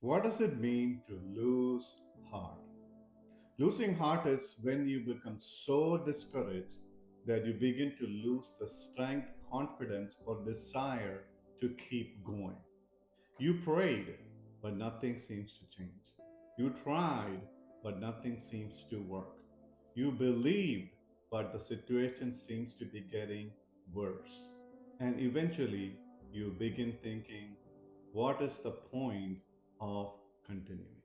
What does it mean to lose heart? Losing heart is when you become so discouraged that you begin to lose the strength, confidence, or desire to keep going. You prayed, but nothing seems to change. You tried, but nothing seems to work. You believed, but the situation seems to be getting worse. And eventually, you begin thinking, what is the point of continuing?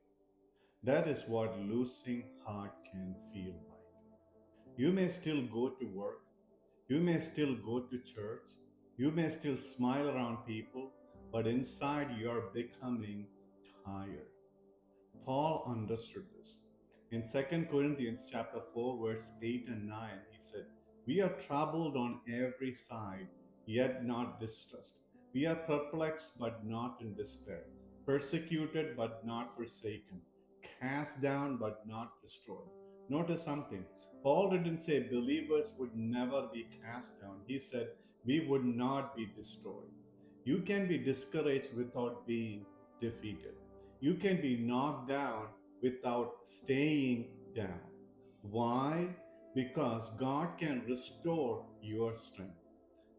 That is what losing heart can feel like. You may still go to work, you may still go to church, you may still smile around people, but inside you are becoming tired. Paul understood this. In 2 Corinthians chapter 4, verse 8 and 9, he said, "We are troubled on every side, yet not distressed. We are perplexed, but not in despair, persecuted, but not forsaken, cast down, but not destroyed." Notice something. Paul didn't say believers would never be cast down. He said we would not be destroyed. You can be discouraged without being defeated. You can be knocked down without staying down. Why? Because God can restore your strength.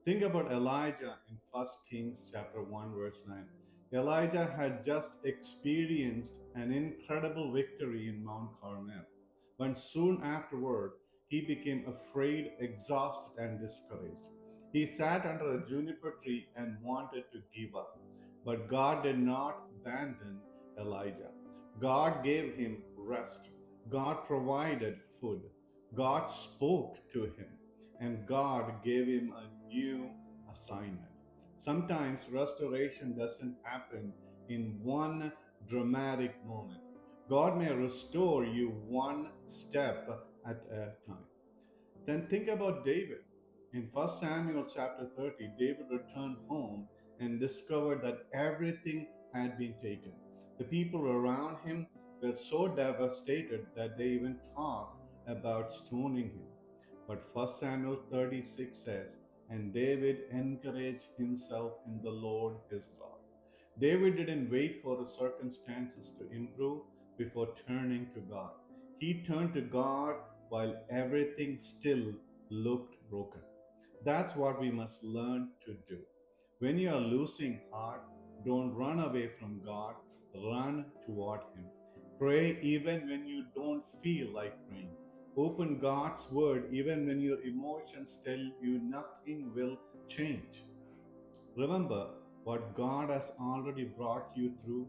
Think about Elijah in 1 Kings chapter 1 verse 9. Elijah had just experienced an incredible victory in Mount Carmel. But soon afterward, he became afraid, exhausted, and discouraged. He sat under a juniper tree and wanted to give up. But God did not abandon Elijah. God gave him rest. God provided food. God spoke to him, and God gave him a new assignment. Sometimes restoration doesn't happen in one dramatic moment. God may restore you one step at a time. Then think about David. In 1 Samuel chapter 30, David returned home and discovered that everything had been taken. The people around him were so devastated that they even talked about stoning him. But 1 Samuel 36 says, "And David encouraged himself in the Lord his God." David didn't wait for the circumstances to improve before turning to God. He turned to God while everything still looked broken. That's what we must learn to do. When you are losing heart, don't run away from God, run toward Him. Pray even when you don't feel like praying. Open God's Word even when your emotions tell you nothing will change. Remember what God has already brought you through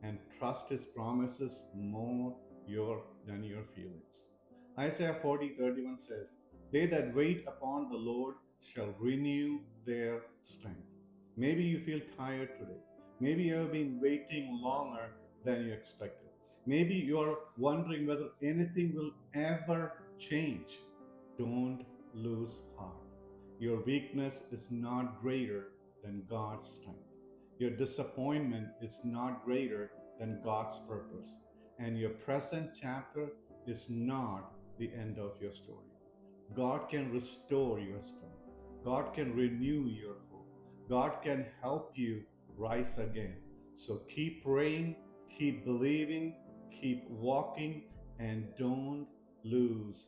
and trust His promises more than your feelings. Isaiah 40:31 says, "They that wait upon the Lord shall renew their strength." Maybe you feel tired today. Maybe you have been waiting longer than you expected. Maybe you are wondering whether anything will ever change. Don't lose heart. Your weakness is not greater than God's strength. Your disappointment is not greater than God's purpose. And your present chapter is not the end of your story. God can restore your strength. God can renew your hope. God can help you rise again. So keep praying, keep believing, keep walking, and don't lose